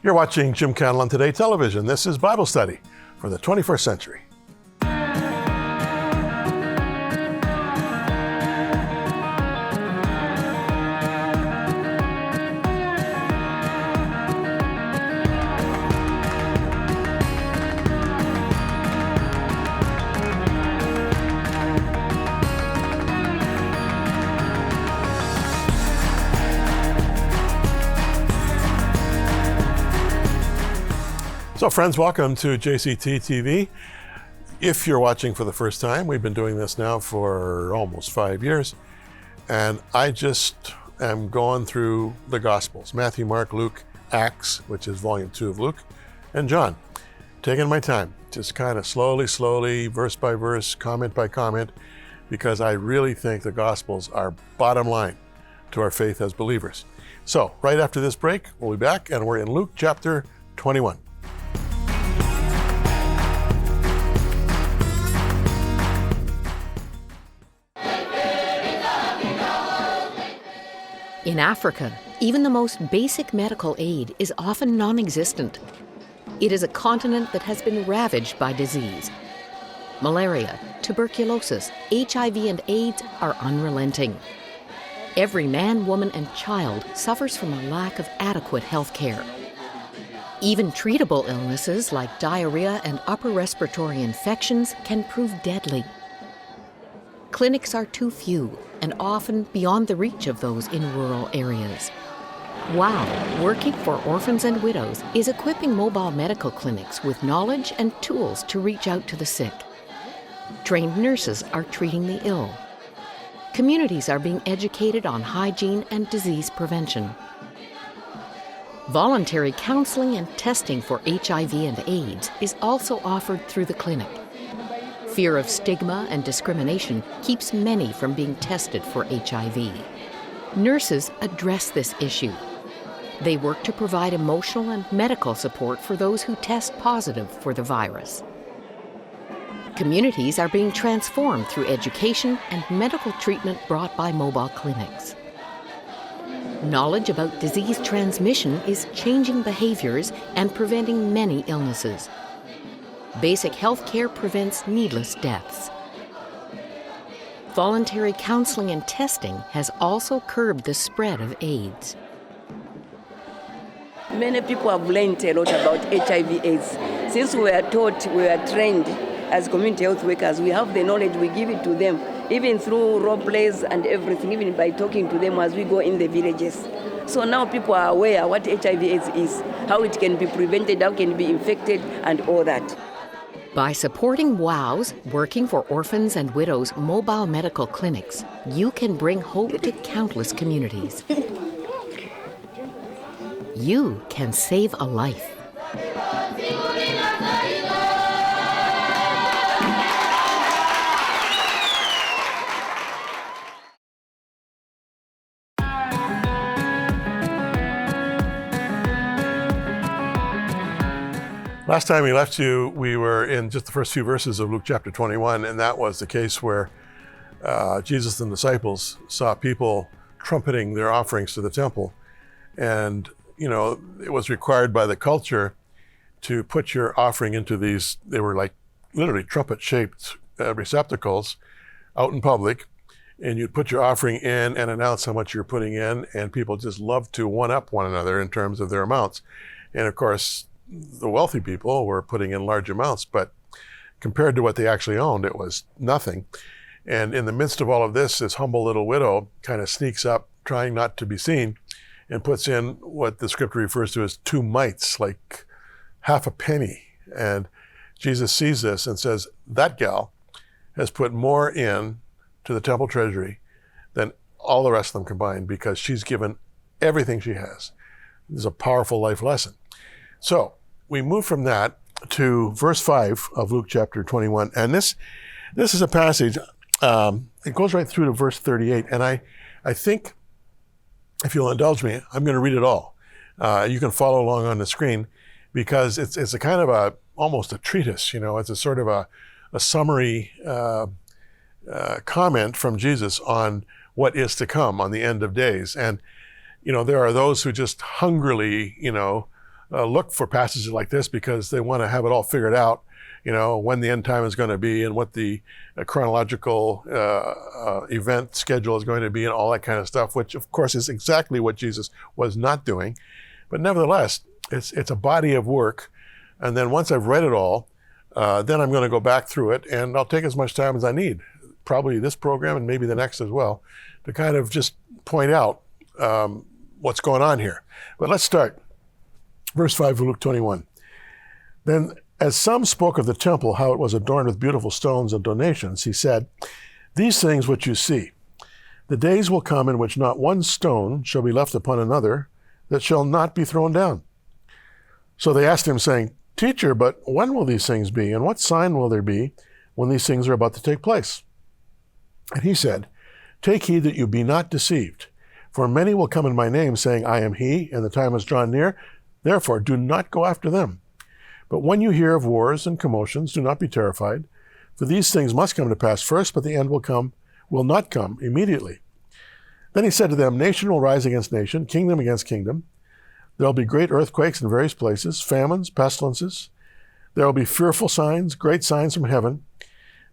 You're watching Jim Cantelon Today Television. This is Bible Study for the 21st century. So friends, welcome to JCT TV. If you're watching for the first time, we've been doing this now for almost 5 years. And I just am going through the Gospels, Matthew, Mark, Luke, Acts, which is volume 2 of Luke, and John. Taking my time, just kind of slowly, verse by verse, comment by comment, because I really think the Gospels are bottom line to our faith as believers. So right after this break, we'll be back, and we're in Luke chapter 21. In Africa, even the most basic medical aid is often non-existent. It is a continent that has been ravaged by disease. Malaria, tuberculosis, HIV, and AIDS are unrelenting. Every man, woman, and child suffers from a lack of adequate health care. Even treatable illnesses like diarrhea and upper respiratory infections can prove deadly. Clinics are too few and often beyond the reach of those in rural areas. WOW, working for orphans and widows, is equipping mobile medical clinics with knowledge and tools to reach out to the sick. Trained nurses are treating the ill. Communities are being educated on hygiene and disease prevention. Voluntary counseling and testing for HIV and AIDS is also offered through the clinic. Fear of stigma and discrimination keeps many from being tested for HIV. Nurses address this issue. They work to provide emotional and medical support for those who test positive for the virus. Communities are being transformed through education and medical treatment brought by mobile clinics. Knowledge about disease transmission is changing behaviors and preventing many illnesses. Basic health care prevents needless deaths. Voluntary counseling and testing has also curbed the spread of AIDS. Many people have learned a lot about HIV/AIDS. Since we are taught, we are trained as community health workers, we have the knowledge, we give it to them, even through role plays and everything, even by talking to them as we go in the villages. So now people are aware what HIV/AIDS is, how it can be prevented, how it can be infected, and all that. By supporting WOW's Working for Orphans and Widows mobile medical clinics, you can bring hope to countless communities. You can save a life. Last time we left you, we were in just the first few verses of Luke chapter 21, and that was the case where Jesus and the disciples saw people trumpeting their offerings to the temple. And, you know, it was required by the culture to put your offering into these, they were like literally trumpet-shaped receptacles out in public, and you'd put your offering in and announce how much you're putting in, and people just loved to one-up one another in terms of their amounts. And of course, the wealthy people were putting in large amounts, but compared to what they actually owned, it was nothing. And in the midst of all of this humble little widow kind of sneaks up, trying not to be seen, and puts in what the scripture refers to as 2 mites, like half a penny. And Jesus sees this and says, that gal has put more in to the temple treasury than all the rest of them combined, because she's given everything she has. This is a powerful life lesson. So we move from that to verse 5 of Luke chapter 21. And this is a passage, it goes right through to verse 38. And I think, if you'll indulge me, I'm going to read it all. You can follow along on the screen, because it's a kind of almost a treatise, you know, it's a sort of a summary comment from Jesus on what is to come on the end of days. And, you know, there are those who just hungrily, you know, look for passages like this because they want to have it all figured out, when the end time is going to be and what the chronological event schedule is going to be and all that kind of stuff, which of course is exactly what Jesus was not doing. But nevertheless, it's a body of work. And then once I've read it all, then I'm going to go back through it, and I'll take as much time as I need, probably this program and maybe the next as well, to kind of just point out what's going on here. But let's start. Verse 5 of Luke 21. Then as some spoke of the temple, how it was adorned with beautiful stones and donations, he said, "These things which you see, the days will come in which not one stone shall be left upon another that shall not be thrown down." So they asked him, saying, "Teacher, but when will these things be, and what sign will there be when these things are about to take place?" And he said, "Take heed that you be not deceived. For many will come in my name, saying, I am he, and the time is drawn near. Therefore, do not go after them. But when you hear of wars and commotions, do not be terrified. For these things must come to pass first, but the end will not come immediately." Then he said to them, "Nation will rise against nation, kingdom against kingdom. There will be great earthquakes in various places, famines, pestilences. There will be fearful signs, great signs from heaven.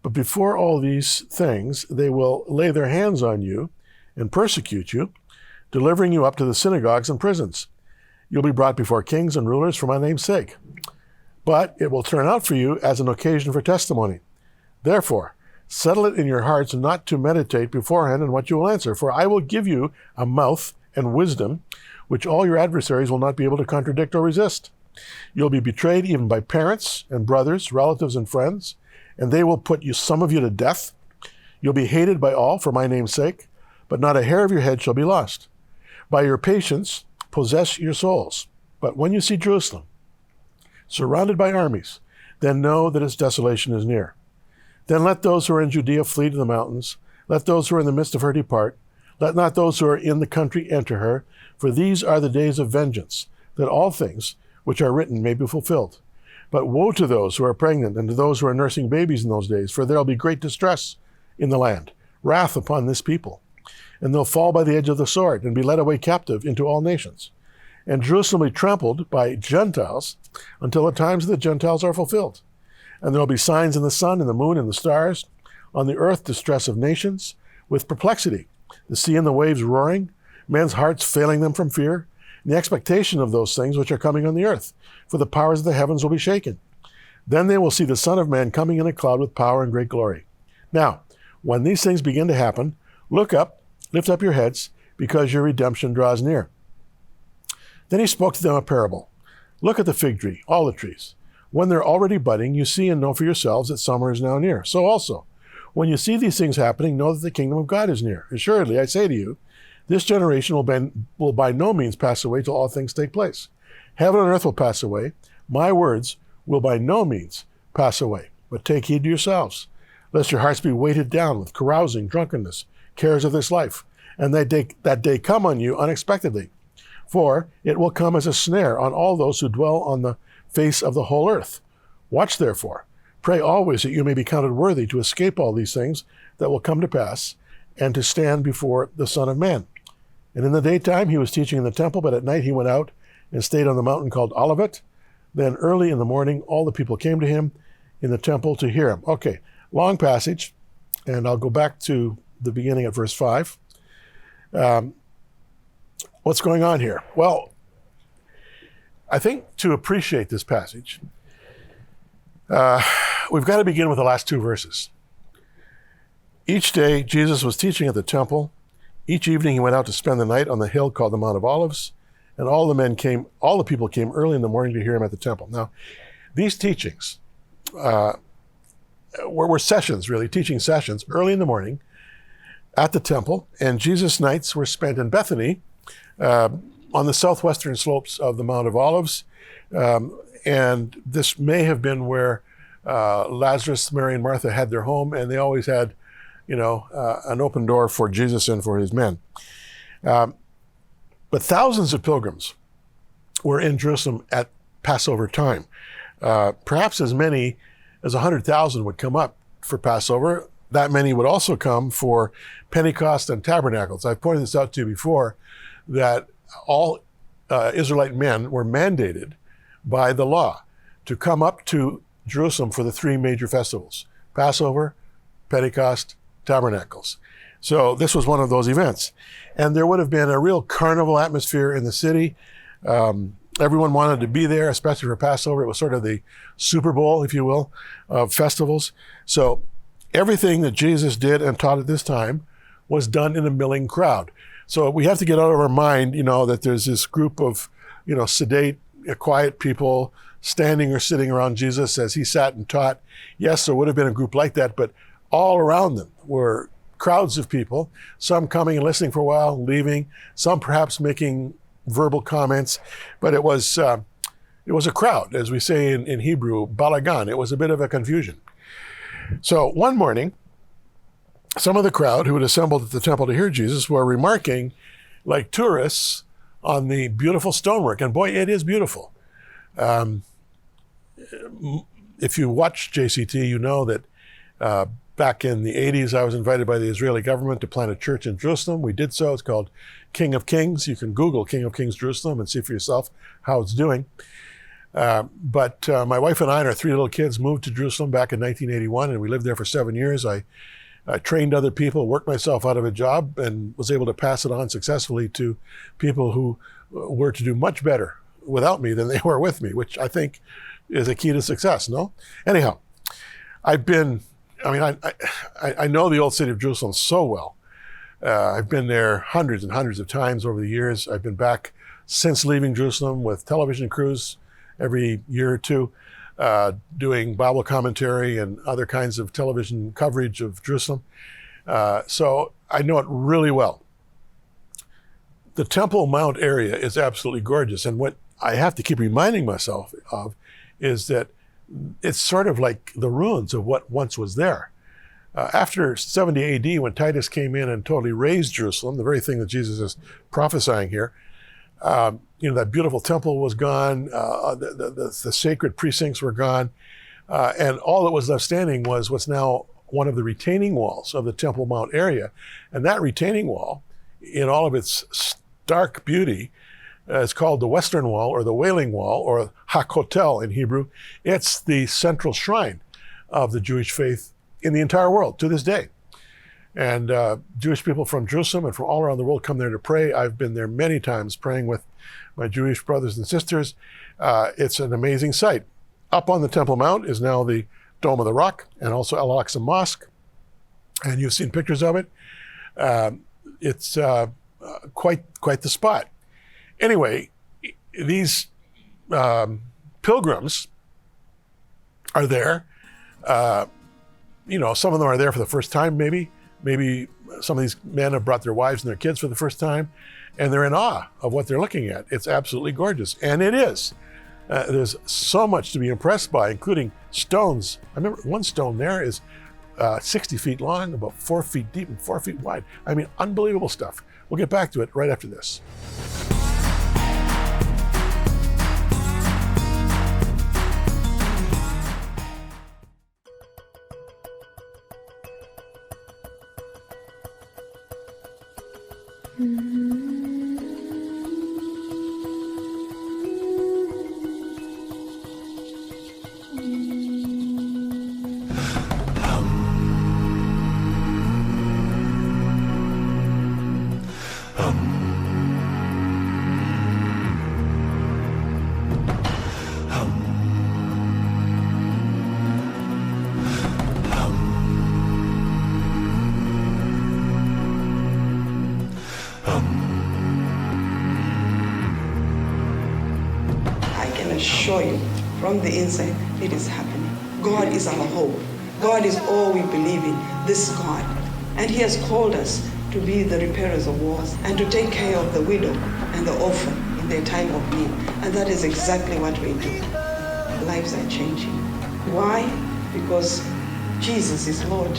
But before all these things, they will lay their hands on you and persecute you, delivering you up to the synagogues and prisons. You'll be brought before kings and rulers for my name's sake. But it will turn out for you as an occasion for testimony. Therefore, settle it in your hearts not to meditate beforehand on what you will answer. For I will give you a mouth and wisdom, which all your adversaries will not be able to contradict or resist. You'll be betrayed even by parents and brothers, relatives and friends, and they will put some of you to death. You'll be hated by all for my name's sake, but not a hair of your head shall be lost. By your patience, possess your souls. But when you see Jerusalem surrounded by armies, then know that its desolation is near. Then let those who are in Judea flee to the mountains. Let those who are in the midst of her depart. Let not those who are in the country enter her. For these are the days of vengeance, that all things which are written may be fulfilled. But woe to those who are pregnant and to those who are nursing babies in those days, for there will be great distress in the land, wrath upon this people. And they'll fall by the edge of the sword and be led away captive into all nations. And Jerusalem will be trampled by Gentiles until the times of the Gentiles are fulfilled. And there will be signs in the sun and the moon and the stars, on the earth distress of nations, with perplexity, the sea and the waves roaring, men's hearts failing them from fear, and the expectation of those things which are coming on the earth, for the powers of the heavens will be shaken. Then they will see the Son of Man coming in a cloud with power and great glory. Now, when these things begin to happen, look up, lift up your heads, because your redemption draws near." Then he spoke to them a parable. "Look at the fig tree, all the trees. When they're already budding, you see and know for yourselves that summer is now near. So also, when you see these things happening, know that the kingdom of God is near. Assuredly, I say to you, this generation will by no means pass away till all things take place. Heaven and earth will pass away. My words will by no means pass away. But take heed to yourselves, lest your hearts be weighted down with carousing, drunkenness, cares of this life, and that day come on you unexpectedly. For it will come as a snare on all those who dwell on the face of the whole earth. Watch therefore. Pray always that you may be counted worthy to escape all these things that will come to pass, and to stand before the Son of Man. And in the daytime he was teaching in the temple, but at night he went out and stayed on the mountain called Olivet. Then early in the morning all the people came to him in the temple to hear him." Okay, long passage, and I'll go back to the beginning at verse 5. What's going on here? Well, I think to appreciate this passage, we've got to begin with the last two verses. Each day, Jesus was teaching at the temple. Each evening, he went out to spend the night on the hill called the Mount of Olives, and all the people came early in the morning to hear him at the temple. Now, these teachings were sessions, really, teaching sessions early in the morning at the temple, and Jesus' nights were spent in Bethany, on the southwestern slopes of the Mount of Olives, and this may have been where Lazarus, Mary, and Martha had their home, and they always had, an open door for Jesus and for his men. But thousands of pilgrims were in Jerusalem at Passover time. Perhaps as many as 100,000 would come up for Passover. That many would also come for Pentecost and Tabernacles. I've pointed this out to you before, that all Israelite men were mandated by the law to come up to Jerusalem for the three major festivals: Passover, Pentecost, Tabernacles. So this was one of those events. And there would have been a real carnival atmosphere in the city. Everyone wanted to be there, especially for Passover. It was sort of the Super Bowl, if you will, of festivals. So everything that Jesus did and taught at this time was done in a milling crowd. So we have to get out of our mind, that there's this group of, sedate, quiet people standing or sitting around Jesus as he sat and taught. Yes, there would have been a group like that, but all around them were crowds of people, some coming and listening for a while, leaving, some perhaps making verbal comments, but it was a crowd, as we say in Hebrew, balagan. It was a bit of a confusion. So one morning, some of the crowd who had assembled at the temple to hear Jesus were remarking, like tourists, on the beautiful stonework. And boy, it is beautiful. If you watch JCT, you know that back in the 80s, I was invited by the Israeli government to plant a church in Jerusalem. We did so. It's called King of Kings. You can Google King of Kings Jerusalem and see for yourself how it's doing. But my wife and I and our three little kids moved to Jerusalem back in 1981, and we lived there for 7 years. I trained other people, worked myself out of a job, and was able to pass it on successfully to people who were to do much better without me than they were with me, which I think is a key to success, no? Anyhow, I know the old city of Jerusalem so well. I've been there hundreds and hundreds of times over the years. I've been back since leaving Jerusalem with television crews every year or two, doing Bible commentary and other kinds of television coverage of Jerusalem. So I know it really well. The Temple Mount area is absolutely gorgeous. And what I have to keep reminding myself of is that it's sort of like the ruins of what once was there. After 70 AD, when Titus came in and totally razed Jerusalem, the very thing that Jesus is prophesying here, that beautiful temple was gone, the sacred precincts were gone, and all that was left standing was what's now one of the retaining walls of the Temple Mount area. And that retaining wall, in all of its stark beauty, is called the Western Wall, or the Wailing Wall, or Hakotel in Hebrew. It's the central shrine of the Jewish faith in the entire world to this day. And Jewish people from Jerusalem and from all around the world come there to pray. I've been there many times praying with my Jewish brothers and sisters. It's an amazing sight. Up on the Temple Mount is now the Dome of the Rock and also Al-Aqsa Mosque. And you've seen pictures of it. It's quite the spot. Anyway, these pilgrims are there. Some of them are there for the first time, maybe. Maybe some of these men have brought their wives and their kids for the first time, and they're in awe of what they're looking at. It's absolutely gorgeous, and it is. There's so much to be impressed by, including stones. I remember one stone there is 60 feet long, about 4 feet deep and 4 feet wide. I mean, unbelievable stuff. We'll get back to it right after this. Assure you, from the inside, it is happening. God is our hope. God is all we believe in, this God. And he has called us to be the repairers of wars and to take care of the widow and the orphan in their time of need. And that is exactly what we do. Lives are changing. Why? Because Jesus is Lord.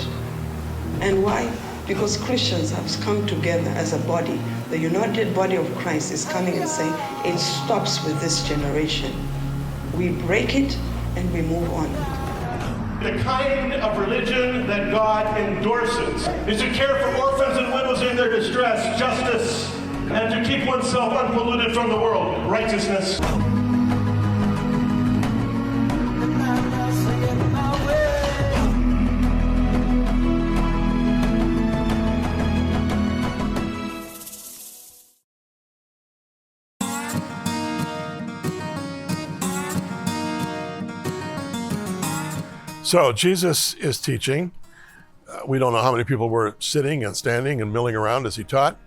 And why? Because Christians have come together as a body. The united body of Christ is coming and saying, it stops with this generation. We break it and we move on. The kind of religion that God endorses is to care for orphans and widows in their distress, justice, and to keep oneself unpolluted from the world, righteousness. So Jesus is teaching. We don't know how many people were sitting and standing and milling around as he taught,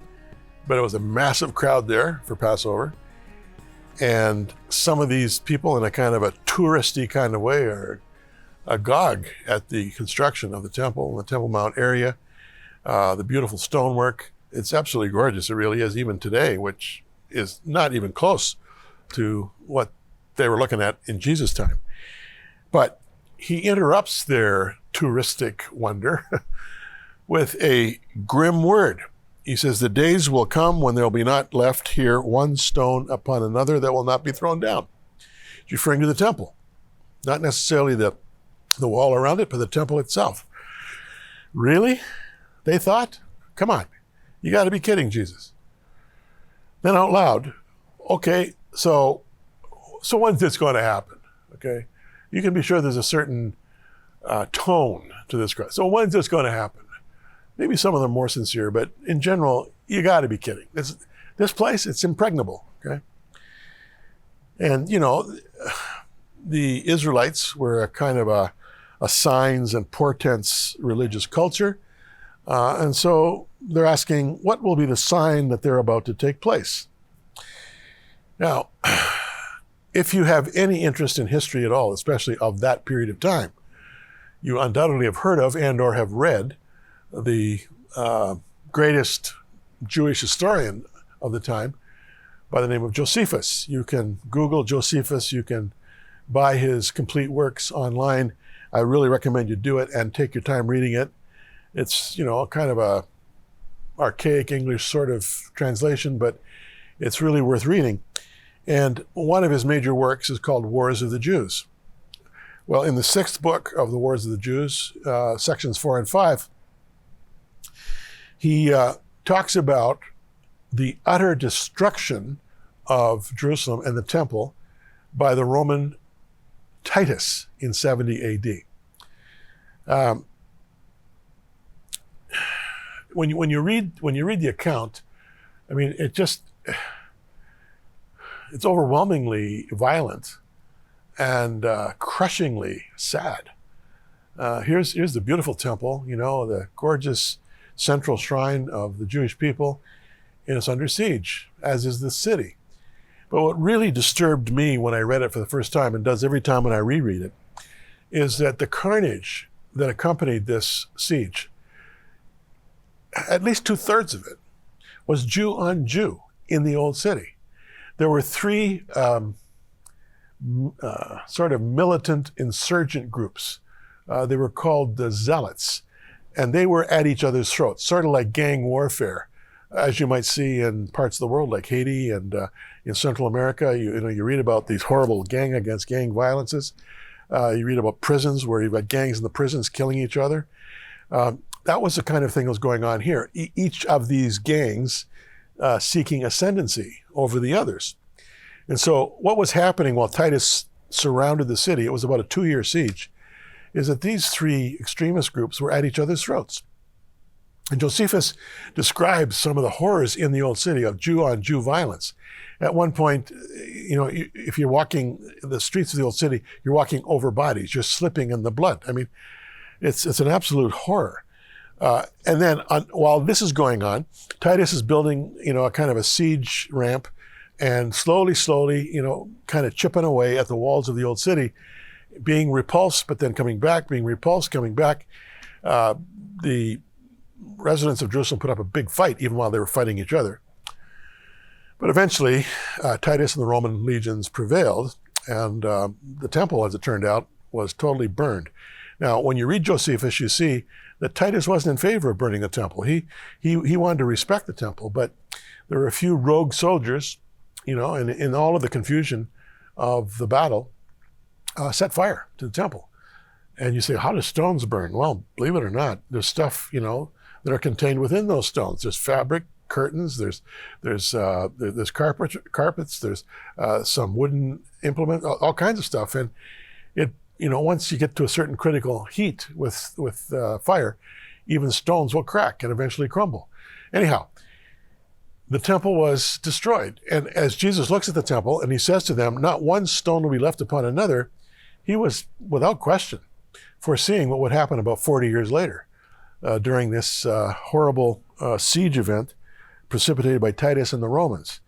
but it was a massive crowd there for Passover. And some of these people, in a kind of a touristy kind of way, are agog at the construction of the temple, the Temple Mount area, the beautiful stonework. It's absolutely gorgeous. It really is, even today, which is not even close to what they were looking at in Jesus' time. But he interrupts their touristic wonder with a grim word. He says, the days will come when there will be not left here one stone upon another that will not be thrown down. He's referring to the temple, not necessarily the wall around it, but the temple itself. Really? They thought? Come on, you got to be kidding, Jesus. Then out loud, okay, so when's this going to happen? Okay, you can be sure there's a certain tone to this crowd. So when's this going to happen? Maybe some of them more sincere, but in general, you got to be kidding. This place, it's impregnable, okay? And, you know, the Israelites were a kind of a signs and portents religious culture. And so they're asking, what will be the sign that they're about to take place? Now, if you have any interest in history at all, especially of that period of time, you undoubtedly have heard of and or have read the greatest Jewish historian of the time by the name of Josephus. You can Google Josephus, you can buy his complete works online. I really recommend you do it and take your time reading it. It's, you know, kind of a archaic English sort of translation, but it's really worth reading. And one of his major works is called Wars of the Jews. Well, in the 6th book of the Wars of the Jews, sections 4 and 5, he talks about the utter destruction of Jerusalem and the temple by the Roman Titus in 70 AD. When you read the account, I mean, it's overwhelmingly violent and crushingly sad. Here's the beautiful temple, you know, the gorgeous central shrine of the Jewish people, and it's under siege, as is the city. But what really disturbed me when I read it for the first time, and does every time when I reread it, is that the carnage that accompanied this siege, at least 2/3 of it, was Jew on Jew in the old city. There were 3 sort of militant insurgent groups. They were called the Zealots, and they were at each other's throats, sort of like gang warfare, as you might see in parts of the world like Haiti and in Central America. You read about these horrible gang against gang violences. You read about prisons where you've got gangs in the prisons killing each other. That was the kind of thing that was going on here. Each of these gangs seeking ascendancy over the others. And so what was happening while Titus surrounded the city, it was about a 2-year siege, is that these 3 extremist groups were at each other's throats. And Josephus describes some of the horrors in the old city of Jew on Jew violence. At one point, you know, if you're walking the streets of the old city, you're walking over bodies, you're slipping in the blood. I mean, it's an absolute horror. And then while this is going on, Titus is building, you know, a kind of a siege ramp, and slowly, you know, kind of chipping away at the walls of the old city, being repulsed, but then coming back, being repulsed, coming back. The residents of Jerusalem put up a big fight, even while they were fighting each other. But eventually, Titus and the Roman legions prevailed, and the temple, as it turned out, was totally burned. Now, when you read Josephus, you see that Titus wasn't in favor of burning the temple. He wanted to respect the temple, but there were a few rogue soldiers, you know, and in all of the confusion of the battle, set fire to the temple. And you say, how do stones burn? Well, believe it or not, there's stuff, you know, that are contained within those stones. There's fabric, curtains, there's carpets, there's some wooden implement, all kinds of stuff. And it, you know, once you get to a certain critical heat with fire, even stones will crack and eventually crumble. Anyhow, the temple was destroyed. And as Jesus looks at the temple and he says to them, not one stone will be left upon another, he was, without question, foreseeing what would happen about 40 years later during this horrible siege event precipitated by Titus and the Romans.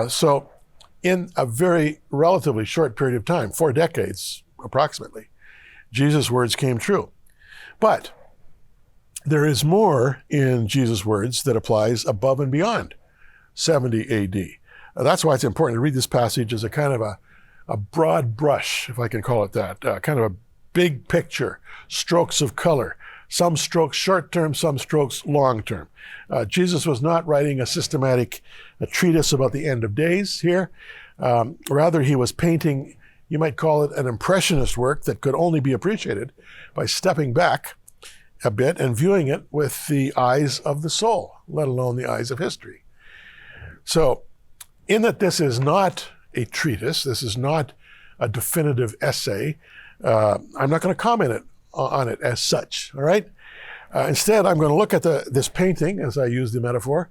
So in a very relatively short period of time, 4 decades approximately, Jesus' words came true. But there is more in Jesus' words that applies above and beyond 70 AD. That's why it's important to read this passage as a kind of a broad brush, if I can call it that, kind of a big picture, strokes of color, some strokes short-term, some strokes long-term. Jesus was not writing a systematic treatise about the end of days here. Rather, he was painting, you might call it an impressionist work that could only be appreciated by stepping back a bit and viewing it with the eyes of the soul, let alone the eyes of history. So, in that this is not a treatise, this is not a definitive essay, I'm not going to comment on it as such, all right? Instead, I'm going to look at this painting, as I use the metaphor,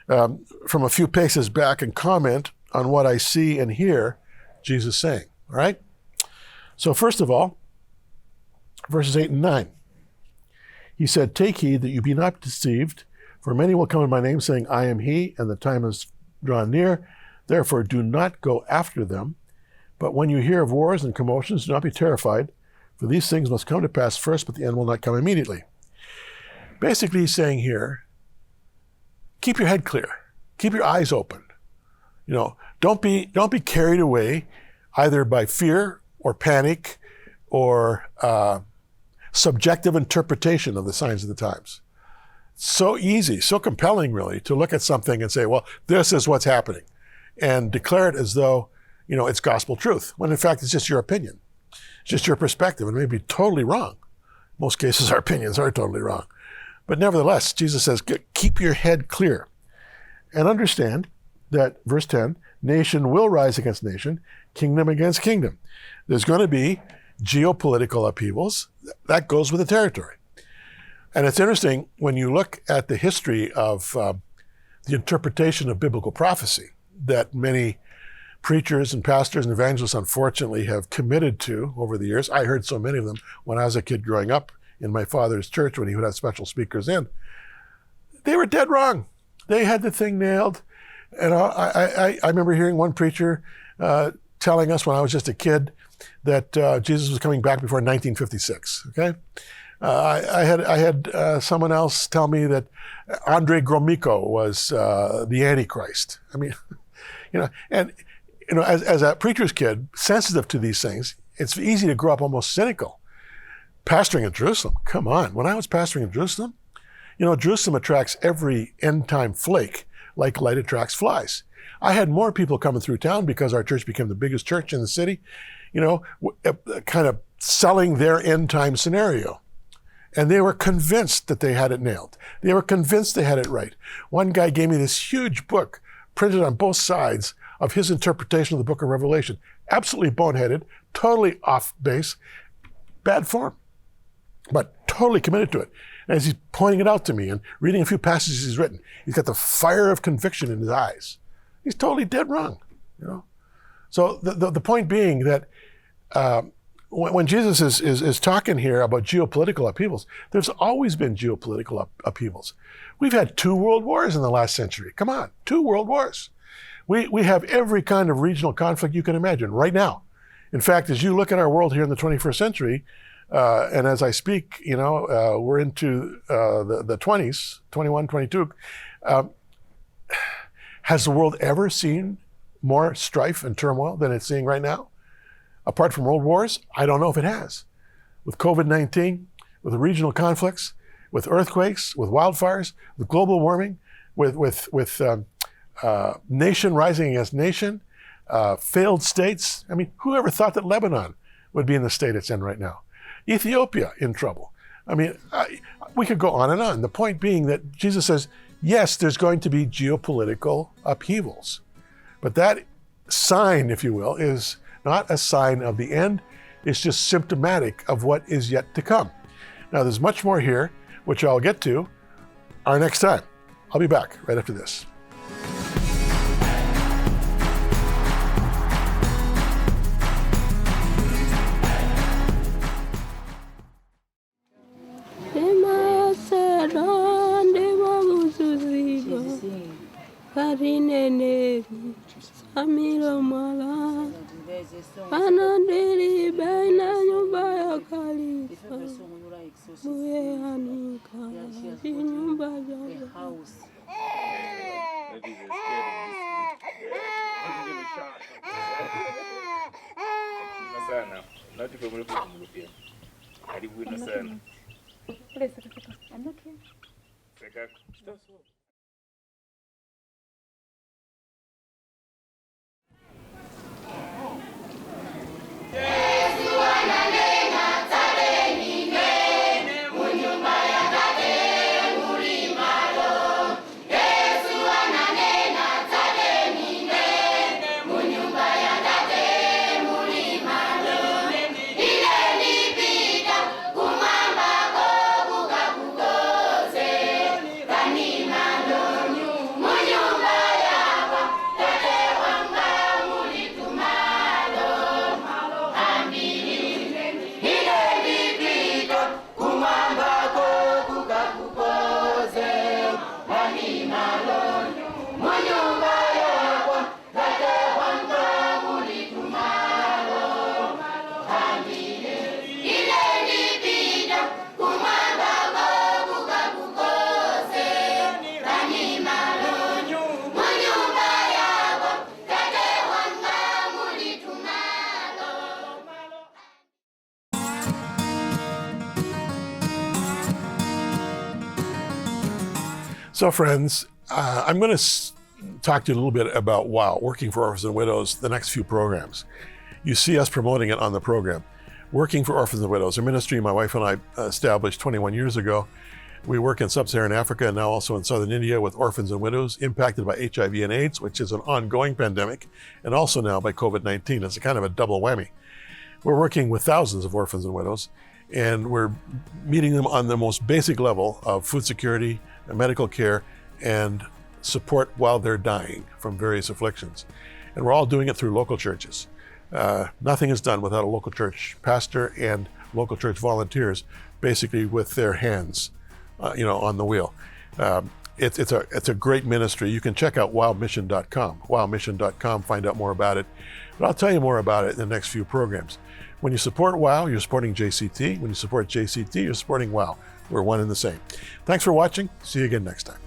from a few paces back and comment on what I see and hear Jesus saying, all right? So first of all, verses 8 and 9. He said, "Take heed that you be not deceived, for many will come in my name, saying, I am he, and the time is drawn near. Therefore do not go after them. But when you hear of wars and commotions, do not be terrified, for these things must come to pass first, but the end will not come immediately." Basically, he's saying here, keep your head clear, keep your eyes open. You know, don't be carried away either by fear or panic or subjective interpretation of the signs of the times. So easy, so compelling, really, to look at something and say, well, this is what's happening, and declare it as though, you know, it's gospel truth, when in fact it's just your opinion. It's just your perspective, and it may be totally wrong. In most cases, our opinions are totally wrong. But nevertheless, Jesus says, keep your head clear. And understand that, verse 10, nation will rise against nation, kingdom against kingdom. There's going to be geopolitical upheavals. That goes with the territory. And it's interesting when you look at the history of the interpretation of biblical prophecy that many preachers and pastors and evangelists, unfortunately, have committed to over the years. I heard so many of them when I was a kid growing up in my father's church when he would have special speakers in. They were dead wrong. They had the thing nailed. And I remember hearing one preacher telling us when I was just a kid that Jesus was coming back before 1956, okay? I had someone else tell me that Andrei Gromyko was the Antichrist. I mean, you know, and you know, as a preacher's kid, sensitive to these things, it's easy to grow up almost cynical. Pastoring in Jerusalem, come on. When I was pastoring in Jerusalem, you know, Jerusalem attracts every end-time flake like light attracts flies. I had more people coming through town because our church became the biggest church in the city, you know, kind of selling their end-time scenario. And they were convinced that they had it nailed. They were convinced they had it right. One guy gave me this huge book printed on both sides of his interpretation of the book of Revelation. Absolutely boneheaded, totally off base, bad form, but totally committed to it. And as he's pointing it out to me and reading a few passages he's written, he's got the fire of conviction in his eyes. He's totally dead wrong, you know. So the point being that when Jesus is talking here about geopolitical upheavals, there's always been geopolitical upheavals. We've had 2 world wars in the last century. Come on, 2 world wars. We have every kind of regional conflict you can imagine right now. In fact, as you look at our world here in the 21st century, and as I speak, you know, we're into the 20s, 21, 22. Has the world ever seen more strife and turmoil than it's seeing right now? Apart from world wars, I don't know if it has. With COVID-19, with the regional conflicts, with earthquakes, with wildfires, with global warming, with nation rising against nation, failed states. I mean, who ever thought that Lebanon would be in the state it's in right now? Ethiopia in trouble. I mean, we could go on and on. The point being that Jesus says, yes, there's going to be geopolitical upheavals. But that sign, if you will, is not a sign of the end. It's just symptomatic of what is yet to come. Now, there's much more here, which I'll get to our next time. I'll be back right after this. Panadili baina nyumba ya Khalifa. Muye hanika si nyumba ya sana. Not if I'm sana. I'm okay. So friends, I'm going to talk to you a little bit about WOW, Working for Orphans and Widows, the next few programs. You see us promoting it on the program. Working for Orphans and Widows, a ministry my wife and I established 21 years ago. We work in sub-Saharan Africa and now also in southern India with orphans and widows impacted by HIV and AIDS, which is an ongoing pandemic, and also now by COVID-19. It's a kind of a double whammy. We're working with thousands of orphans and widows, and we're meeting them on the most basic level of food security, medical care, and support while they're dying from various afflictions. And we're all doing it through local churches. Nothing is done without a local church pastor and local church volunteers, basically with their hands, on the wheel. It's a great ministry. You can check out wowmission.com, wowmission.com, find out more about it. But I'll tell you more about it in the next few programs. When you support WOW, you're supporting JCT. When you support JCT, you're supporting WOW. We're one and the same. Thanks for watching. See you again next time.